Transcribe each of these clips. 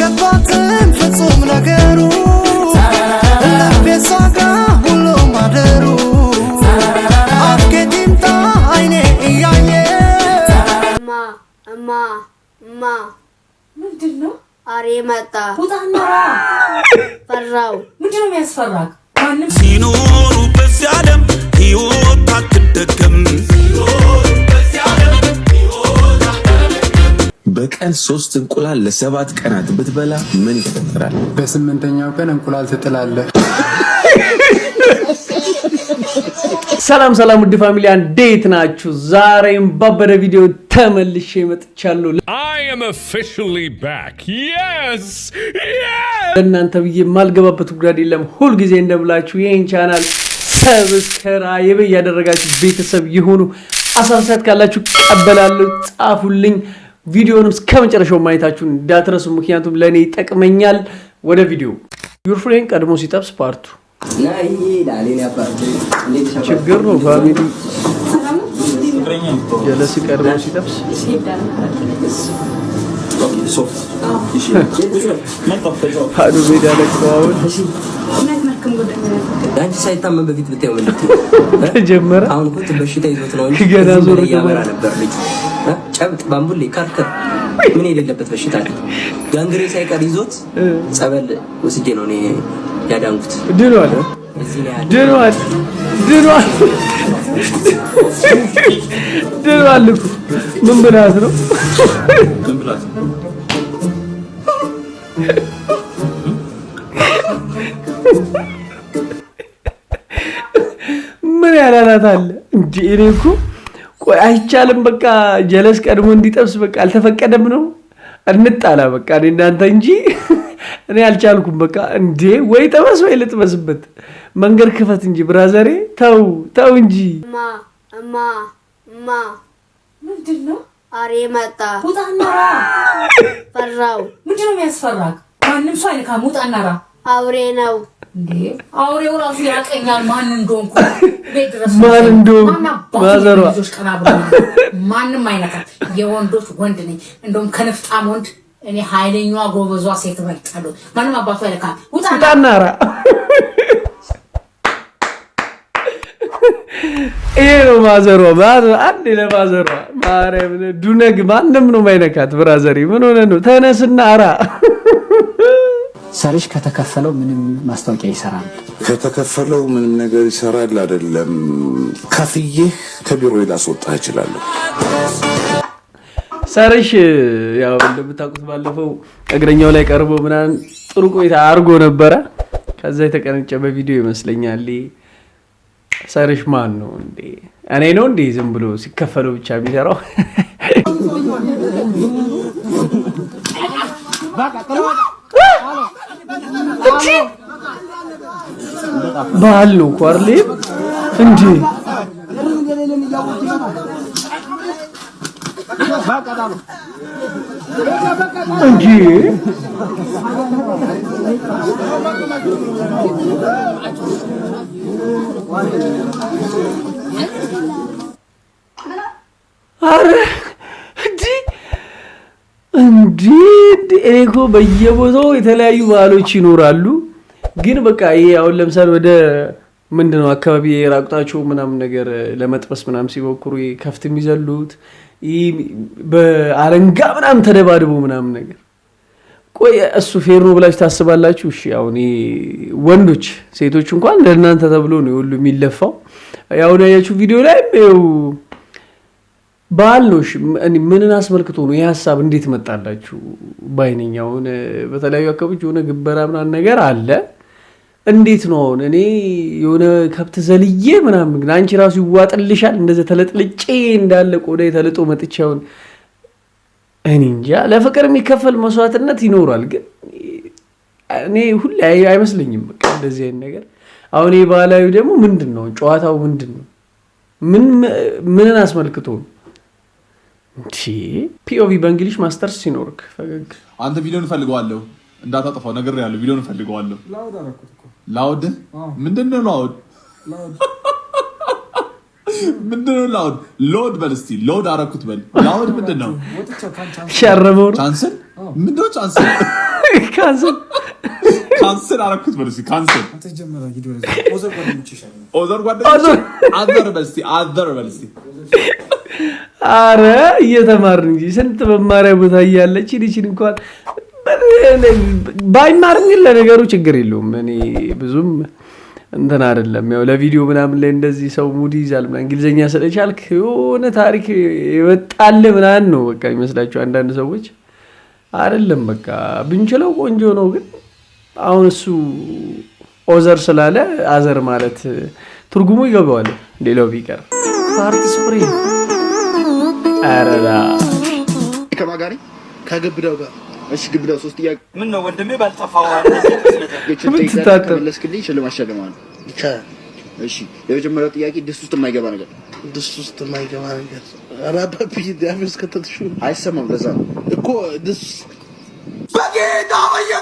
አልገባትም ፍጹም ነገሩ ለቤሳጋ ሁሉ ማደሩ አፍኬቲምታ አይኔ እያየ እማ ምንድነው? አሬ መጣ ውጣና ፈራው ምንድነው የሚያስፈራክ? ማንም ሲኖሩ በዚህ ዓለም ሕይወት አትደገም በቀን 3 እንቁላል ለ7 ቀናት ብትበላ ምን ይፈጠራል? በ8ኛው ቀን እንቁላል ትጥላለህ። ሰላም ውድ ፋሚሊ እንዴት ናችሁ? ዛሬም ባበደ ቪዲዮ ተመልሼ መጥቻለሁ። I am officially back. Yes! እናንተ ብዬ ማልገባበት ጉዳይ የለም። ሁሉ ጊዜ እንደምላችሁ ይሄን ቻናል ሰብስክራይብ ያደረጋችሁ ቤተሰብ ይሁኑ። አሳሳት ካላችሁ ቀበላለሁ፣ ጻፉልኝ። ቪዲዮንም እስከመጨረሻው ማየታችሁን እንዳትረሱ፣ ምክንያቱም ለኔ ይጠቅመኛል። ወደ ቪዲዮ ዩር ፍሬንድ ቀድሞ ሲጠብስ ፓርቱ ችግር ነው ፋሚሊ ጀለስ ቀድሞ ሲጠብስ ሀዱ ሜዳ ለቀዋውን አንቺ ሳይታመን በፊት ብታየው ምን ተጀመረ። አሁን እኮ በሽታ ይዞት ነው እንጂ ገና ዞር ያመራ ነበር ልጅ ጨብጥ ባምቡሌ ካርከር ምን የሌለበት በሽታ ነው። ጋንግሬ ሳይቀር ይዞት ጸበል ወስጄ ነው እኔ ያዳንኩት። ድኗል ምን ብላት ነው? ምን ያላላት አለ እንዴ? እኔ እኮ ቆይ አይቻልም። በቃ ጀለስ ቀድሞ እንዲጠብስ በቃ አልተፈቀደም ነው። እንጣላ በቃ እኔ እናንተ እንጂ እኔ አልቻልኩም። በቃ እንዴ ወይ ጠበስ ወይ ልጥበስበት። መንገድ ክፈት እንጂ ብራዘሬ፣ ተው እንጂ። እማ ምንድነው? አሬ መጣ ውጣና ፈራው ምንድነው የሚያስፈራክ? ማንም ሰው አይነካም። ውጣና አውሬ ነው እንዴ? አውሬው ራሱ ያቀኛል ማን እንደሆንኩ ቤት ድረስ ማን እንደሆንኩ ማዘሯ ማንም አይነካም። የወንዶች ወንድ ነኝ። እንደውም ከነፍጣም ወንድ እኔ ኃይለኛዋ ጎበዟ ሴት እበልጣለሁ። ማንም አባቱ አይነካም። ውጣና ይሄ ነው ማዘሯ። አንዴ ለማዘሯ ማርያም ዱነግ ማንም ነው ማይነካት። ብራዘሪ ምን ሆነ ነው? ተነስና አራ ሰርሽ ከተከፈለው ምንም ማስታወቂያ ይሰራል። ከተከፈለው ምንም ነገር ይሰራል አይደለም። ከፍዬ ከቢሮ ላስወጣ ይችላል። ሰርሽ ያው እንደምታውቁት ባለፈው እግረኛው ላይ ቀርቦ ምናምን ጥሩ ቆይታ አርጎ ነበረ። ከዛ የተቀነጨበ ቪዲዮ ይመስለኛል። ሰርሽ ማን ነው እንዴ? እኔ ነው እንዴ? ዝም ብሎ ሲከፈለው ብቻ የሚሰራው ባህል ነው እኮ አይደል እንዴ? እንጂ አረ እንዴ እኔ እኮ በየቦታው የተለያዩ ባህሎች ይኖራሉ። ግን በቃ ይሄ አሁን ለምሳሌ ወደ ምንድነው አካባቢ የራቁታቸው ምናምን ነገር ለመጥበስ ምናምን ሲሞክሩ ከፍት የሚዘሉት በአረንጋ ምናምን ተደባድቦ ምናምን ነገር ቆይ እሱ ፌር ነው ብላችሁ ታስባላችሁ? እሺ አሁን ወንዶች ሴቶች እንኳን ለእናንተ ተብሎ ነው ሁሉ የሚለፋው። ያው ያያችሁ ቪዲዮ ላይ ባህል ነው። እሺ ምንን አስመልክቶ ነው ይሄ ሀሳብ እንዴት መጣላችሁ? ባይነኛውን በተለያዩ አካባቢዎች የሆነ ግበራ ምናምን ነገር አለ። እንዴት ነው አሁን እኔ የሆነ ከብት ዘልዬ ምናምን ግን አንቺ ራሱ ይዋጥልሻል እንደዚህ ተለጥልጬ እንዳለ ቆዳ ተለጦ መጥቻውን እኔ እንጃ። ለፍቅር የሚከፈል መስዋዕትነት ይኖራል፣ ግን እኔ ሁሌ አይመስለኝም በቃ እንደዚህ አይነት ነገር። አሁን ይሄ ባህላዊ ደግሞ ምንድነው ጨዋታው ምንድነው? ምንን አስመልክቶ ነው? እንዴ ፒኦቪ በእንግሊሽ ማስተርስ ሲኖርክ ፈገግ አንተ ቪዲዮን ፈልገዋለሁ እንዳታጠፋው ነገር ያለው ቪዲዮን ፈልገዋለሁ። ላውድ ምንድነው? ምንድነው ላውድ? ሎድ በል እስቲ ሎድ አረኩት በል። ላውድ ምንድነው? ሸረመው ቻንስል ምንድነው? ቻንስል ካንሰል አረኩት በልሲ ካንሰል ተጀመረ ሂዶ ኦዘር ጓደኞች አዘር በልሲ አረ እየተማርን እንጂ ስንት መማሪያ ቦታ እያለች ይችን እንኳን ባይማርን ለነገሩ ችግር የለውም። እኔ ብዙም እንትን አይደለም ያው ለቪዲዮ ምናምን ላይ እንደዚህ ሰው ሙድ ይዛል ምናምን እንግሊዘኛ ስለቻልክ የሆነ ታሪክ ይወጣል ምናምን ነው በቃ ይመስላችሁ አንዳንድ ሰዎች አይደለም። በቃ ብንችለው ቆንጆ ነው። ግን አሁን እሱ ኦዘር ስላለ አዘር ማለት ትርጉሙ ይገባዋል። ሌላው ቢቀር ፓርት ስፕሪ አረዳ ከማጋሪ ከግብዳው ጋር እሺ ግብዳው 3 ጥያቄ ምን ነው ወንድሜ ባልጠፋው ለስክልኝ ሽልማት ሸልማለሁ ይቻላል። እሺ የመጀመሪያው ጥያቄ ድስት ውስጥ የማይገባ ነገር አራባቢ ዳቪስ ከተትሹ አይሰማም። ለዛ እኮ ድስት በጌታ ወየ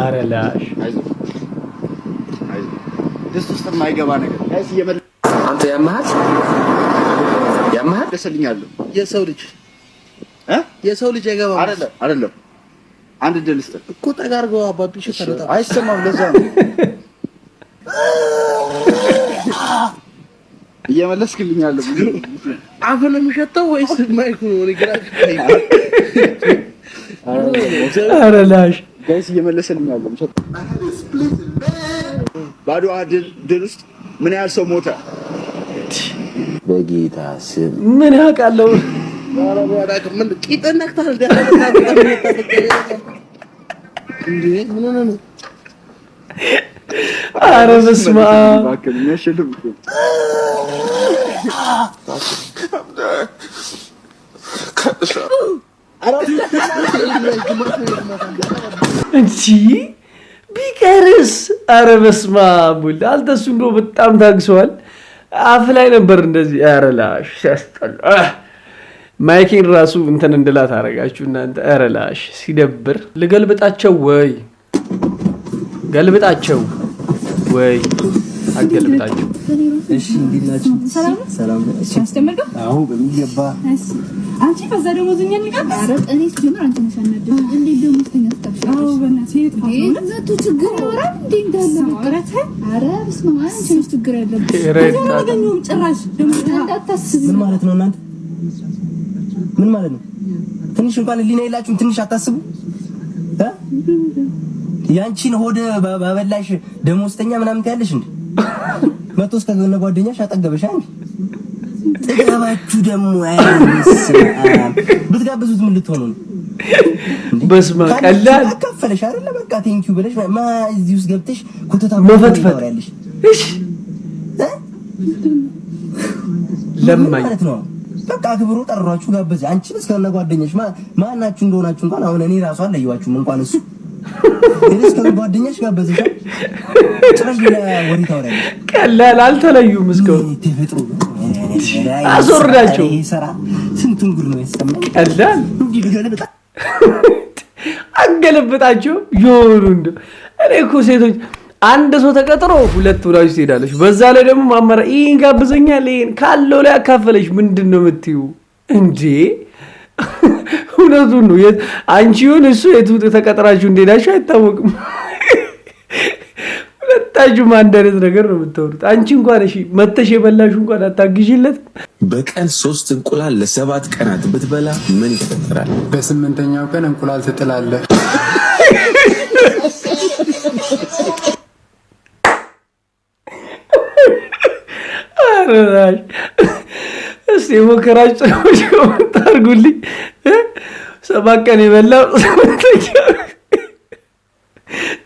አረላሽ ድስት ውስጥ የማይገባ ነገር አይስ የመለ አንተ ያማህ ደስልኛለሁ። የሰው ልጅ አይገባም አይደለም አንድ ድልስት እኮ ጠጋርገው አባቢ ሸተረታ አይሰማም። ለዛ ነው እየመለስክልኛለሁ። አፈን ነው የሚሸተው ወይስ ማይኩ ነው? አረላሽ ጋይስ እየመለሰልኛለሁ። ባዶ ድል ውስጥ ምን ያህል ሰው ሞተ? በጌታ ስም ምን ያውቃለው? ምን ቂጠነክታል አረ በስመ አብ እንጂ ቢቀርስ አረ በስመ አብ አልተሱ እንደው በጣም ታግሰዋል። አፍ ላይ ነበር እንደዚህ አረላሽ ሲያስጠላ ማይኪን ራሱ እንትን እንድላት አረጋችሁ እናንተ። አረላሽ ሲደብር ልገልብጣቸው ወይ ገልብጣቸው ወይ አገልብጣቸው። እሺ እንዲላችሁ ሰላም ነው። እሺ አስተምርገው አው በሚገባ አንቺ በዛ ደግሞ ዝኛን ልቀጥ አረ እኔ ጀምር አንተ መሰነድ እንዴ ደግሞ ተኛስተሽ አው በእናትህ ይጥፋው ዘቱ ችግር ይወራል እንዴ እንዳለ ወራተ አረ በስመ አብ አንቺ ችግር ያለበት ደግሞ ጭራሽ ደግሞ እንዳታስብ። ምን ማለት ነው እናንተ? ምን ማለት ነው? ትንሽ እንኳን ሊና ይላችሁም ትንሽ አታስቡ። ያንቺን ሆደ ባበላሽ ደሞዝተኛ ምናምን ታያለሽ እንዴ? መቶስ ከገነ ጓደኛሽ አጠገበሽ አንቺ ጥጋባችሁ ደግሞ አይደስ ብትጋብዙት ምን ልትሆኑ ነው? በስመ ቀላል ከፈለሽ አይደለ በቃ ቴንኪው ብለሽ እዚህ ውስጥ ገብተሽ ኩተታ መፈትፈት ያለሽ እሺ ለማኝ ማለት ነው። በቃ ክብሩ ጠራችሁ ጋበዘ። አንቺ እስከነ ጓደኛሽ ማናችሁ እንደሆናችሁ እንኳን አሁን እኔ ራሱ አለየዋችሁም እንኳን እሱ እስከነ ጓደኛሽ ጋበዘሽ ጭራሽ ለወሪ ታወራለሽ። ቀላል አልተለዩም። እስከው ተፈጥሮ አዞርዳቸው ይሰራ ስንቱን ጉድ ነው ያሰማኝ። ቀላል አገለብጣቸው ይሆኑ እንደ እኔ እኮ ሴቶች አንድ ሰው ተቀጥሮ ሁለት ብላችሁ ትሄዳለች። በዛ ላይ ደግሞ ማመራ ይሄን ጋብዘኛል ይሄን ካለው ላይ አካፈለሽ ምንድነው የምትዩ እንዴ? እውነቱን ነው። አንቺውን እሱ የቱ ተቀጥራችሁ እንደሄዳችሁ አይታወቅም። ሁለታችሁም አንድ አይነት ነገር ነው የምታወሩት። አንቺ እንኳን እሺ መተሽ የበላሽው እንኳን አታግዢለት። በቀን 3 እንቁላል ለ7 ቀናት ብትበላ ምን ይፈጠራል? በ8ኛው ቀን እንቁላል ትጥላለህ። አረራሽ እስቲ ሞከራችሁ ሰዎች ኮሜንት አድርጉልኝ። 7 ቀን የበላው 8ኛ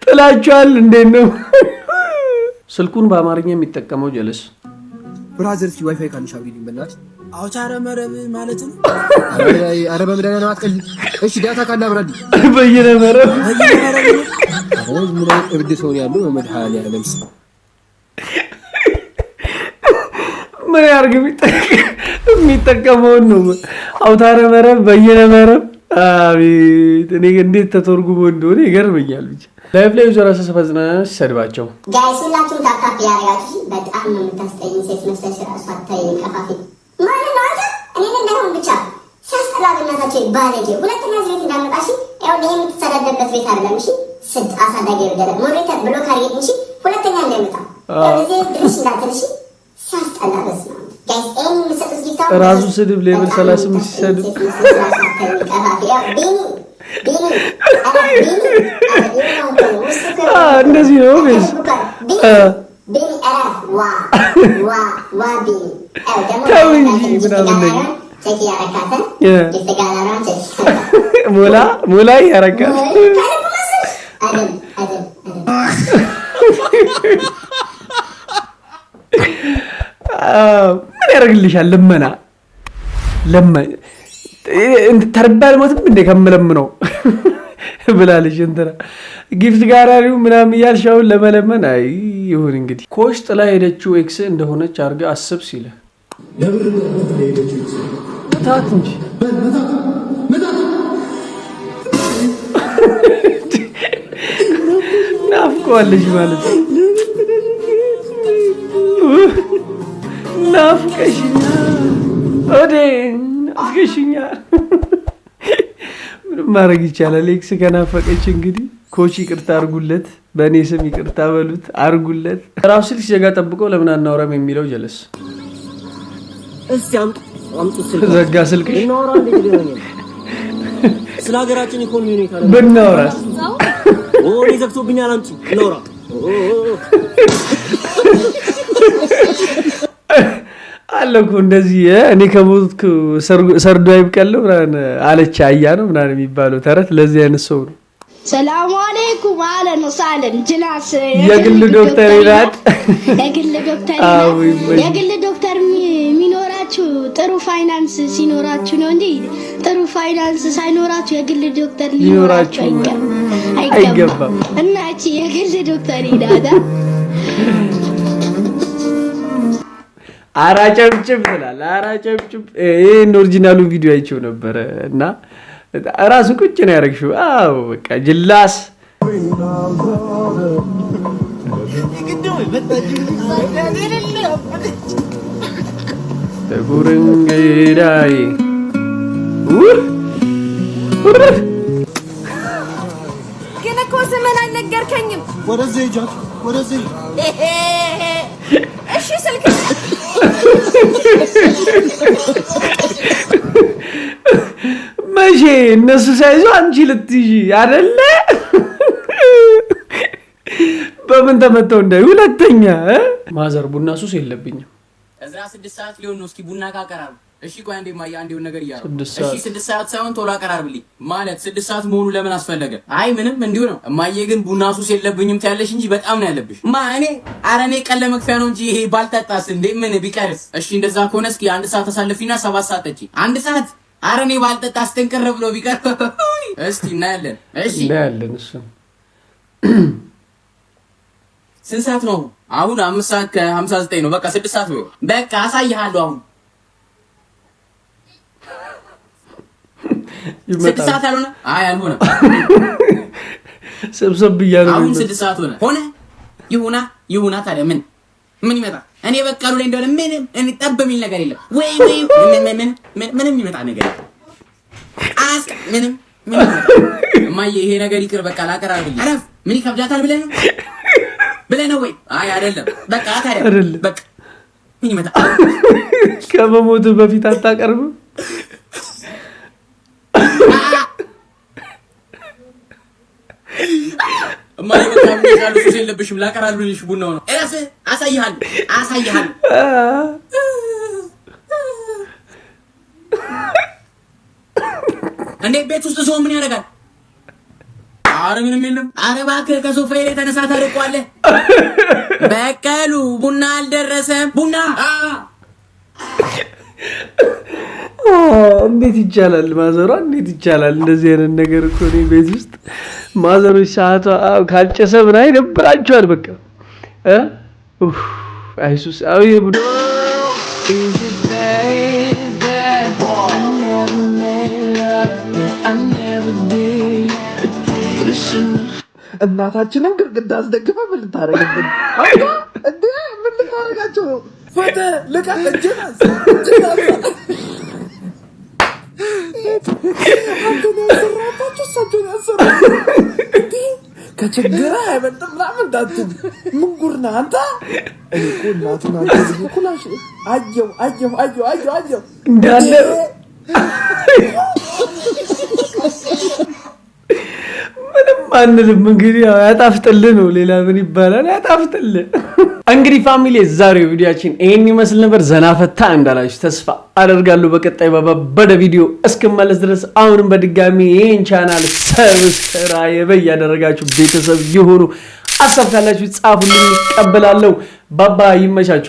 ጥላችኋል እንዴት ነው? ስልኩን በአማርኛ የሚጠቀመው ጀለስ ብራዘር ሲ ዋይፋይ ካንሽ አብሪልኝ በእናትህ። አውታረ መረብ ማለት ነው። አረ በመዳና ነው አትቀል። እሺ ዳታ ካለ አብራልኝ በየነ መረብ አሁን ምን እብድ ሰው ያለው በመድሃኒ ዓለምስ ምን ያርግ የሚጠቀመውን ነው። አውታረ መረብ በየነ መረብ አቤት እኔ እንዴት ተተርጉሞ እንደሆነ ይገርመኛል። ብቻ ላይፍ ላይ ዞራ ሰፈዝና ሲሰድባቸው ጋይስ ሁላችሁም ታፕታፕ ያረጋችሁ በጣም ነው የምታስጠኝ ሴት መስለሽ ራሷ አታይ ቀፋፊ ማለት ነው። አንተ እኔ እንደሆነ ብቻ ሲያስጠላ በእናታችሁ ባለጌ ሁለተኛ ሴት እንዳመጣሽ ይሄ የምትሰዳደበት ቤት አይደለም። እሺ ስድ አሳዳጊ ይደረግ ሞዴሬተር ብሎክ አድርጌ እንጂ ሁለተኛ እንደምጣ በዚህ ድርሽ እንዳትልሽ ሲያስጠላበስ ነው ጋይስ ኤኒ ምሰጥስ ጊፍታ ራሱ ስድብ ሌቭል 38 ሲሰድብ እንደዚህ ነው ቤዝ ቤኒ አራፍ ዋ ቤኒ ተው እንጂ ምናምን ነገር ቼክ ያረካተን ይተጋላራን ቼክ ሙላ ያረካል ምን ያደርግልሻል? ልመና እንት ተርባል ሞትም እንደ ከመለምነው ብላለሽ እንትና ጊፍት ጋራሪው ምናምን ያልሻው ለመለመን አይ ይሁን እንግዲህ ኮሽ ጥላ ሄደችው ኤክስ እንደሆነች አርጋ አስብ ሲለ ታት እንጂ ናፍቆልሽ ማለት ናፍቀሽኛል ወዴ ናፍቀሽኛል ምን ማድረግ ይቻላል ኤክስ ከናፈቀች እንግዲህ ኮች ይቅርታ አርጉለት በእኔ ስም ይቅርታ በሉት አርጉለት ራሱ ልጅ ዘጋ ጠብቆ ለምን አናወራም የሚለው ጀለስ እስቲ አምጡ ዘጋ ስልክሽ እናወራ እንዴ ስለ ሀገራችን ኢኮኖሚ ሁኔታ ብናወራስ ኦኔ ዘግቶብኛል አምጪ እናወራ አለኩ እንደዚህ እኔ ከሞትኩ ሰርዶ አይብቀለው አለች አያ ነው ምናምን የሚባለው ተረት ለዚህ አይነት ሰው ነው ሰላም አለይኩም አለን ወሳለን ጅናስ የግል ዶክተር ይላል የግል ዶክተር ሚኖራችሁ ጥሩ ፋይናንስ ሲኖራችሁ ነው እንዴ ጥሩ ፋይናንስ ሳይኖራችሁ የግል ዶክተር ሊኖራችሁ አይገባም እና እቺ የግል ዶክተር ይላዳ አራጨብጭብ ይላል አራጨብጭብ ይሄን ኦሪጂናሉ ቪዲዮ አይቼው ነበር እና ራሱ ቁጭ ነው ያረግሽው አው በቃ ጅላስ ተጉርንገዳይ ግን እኮ ስምን አልነገርከኝም ወደዚህ ጃት ወደዚህ እሺ ስልክ መቼ እነሱ ሳይዙ አንቺ ልትይጂ አይደለ በምን ተመተው እንዳይ ሁለተኛ ማዘር ቡና ሱስ የለብኝም እዛ 6 ሰዓት ሊሆን ነው እስኪ ቡና ካቀራሩ እሺ ቆይ አንዴ ማያ አንዴው ነገር ይያሩ እሺ 6 ሰዓት ሳይሆን ቶሎ አቀራርብልኝ ማለት 6 ሰዓት መሆኑ ለምን አስፈለገ አይ ምንም እንዲሁ ነው እማዬ ግን ቡና ሱስ የለብኝም ታያለሽ እንጂ በጣም ነው ያለብሽ ማኔ አረኔ ቀለ መክፈያ ነው እንጂ ይሄ ባልጠጣስ እንዴ ምን ቢቀርስ እሺ እንደዛ ከሆነ እስኪ 1 ሰዓት ተሳልፊና 7 ሰዓት ጠጪ 1 ሰዓት አረኔ ባልጠጣስ ተንቀር ብሎ ቢቀር እስቲ እናያለን እሺ እናያለን እሱ ስንት ሰዓት ነው አሁን 5 ሰዓት ከ59 ነው በቃ 6 ሰዓት ነው በቃ አሳይሃለሁ አሁን 6 ሰዓት አልሆነ አይ አልሆነ ሰብሰብ ብያለሁ አሁን 6 ሰዓት ሆነ ይሁና ታዲያ ምን ይመጣ እኔ በቃሉ ላይ እንደሆነ እኔ ጠብ የሚል ነገር የለም ወይ ምንም ይመጣ ነገር ምንም ማየ ይሄ ነገር ይቅር በቃ ላቀራርብልኝ አረፍ ምን ይከብዳታል ብለህ ነው ወይ አይ አይደለም በቃ ታዲያ በቃ ምን ይመጣ ከመሞቱ በፊት አታቀርብ ማይ በጣም ይላል ሱስ የለብሽም ላቀራርብልሽ ቡናው ነው እራስ አሳይሃል እንዴ ቤት ውስጥ ሰው ምን ያደርጋል አረ ምንም የለም አረ እባክህ ከሶፋዬ ላይ ተነሳ ታርቋለህ በቀሉ ቡና አልደረሰም ቡና እንዴት ይቻላል ማዘሯ እንዴት ይቻላል እንደዚህ አይነት ነገር እኮ ነው ቤት ውስጥ ማዘሮች ሰዓቷ ካልጨሰ ምን አይደብራቸዋል በቃ አይሱስ አው ይብዱ እናታችንን ግድግዳ አስደግፈ ምን ልታረግብን እንዴ ምን ልታረጋቸው ፈተ ለቃለ ጀናስ መሰለህ ከችግር አይበልጥም ምናምን እንዳትል ምን ጉድ ነህ አንተ እኔ እኮ እናቱን አንተ ኩላሽ አየው እንዳለ ምንም አንልም እንግዲህ ያጣፍጥልህ ነው ሌላ ምን ይባላል ያጣፍጥልህ እንግዲህ ፋሚሊ ዛሬው ቪዲዮአችን ይሄን ይመስል ነበር ዘና ፈታ እንዳላችሁ ተስፋ አደርጋለሁ በቀጣይ በበደ ቪዲዮ እስከመለስ ድረስ አሁንም በድጋሚ ይሄን ቻናል ሰብስክራይብ ያደረጋችሁ ቤተሰብ ይሁኑ አሳብ ካላችሁ ጻፉልኝ እቀበላለሁ ባባ ይመቻችሁ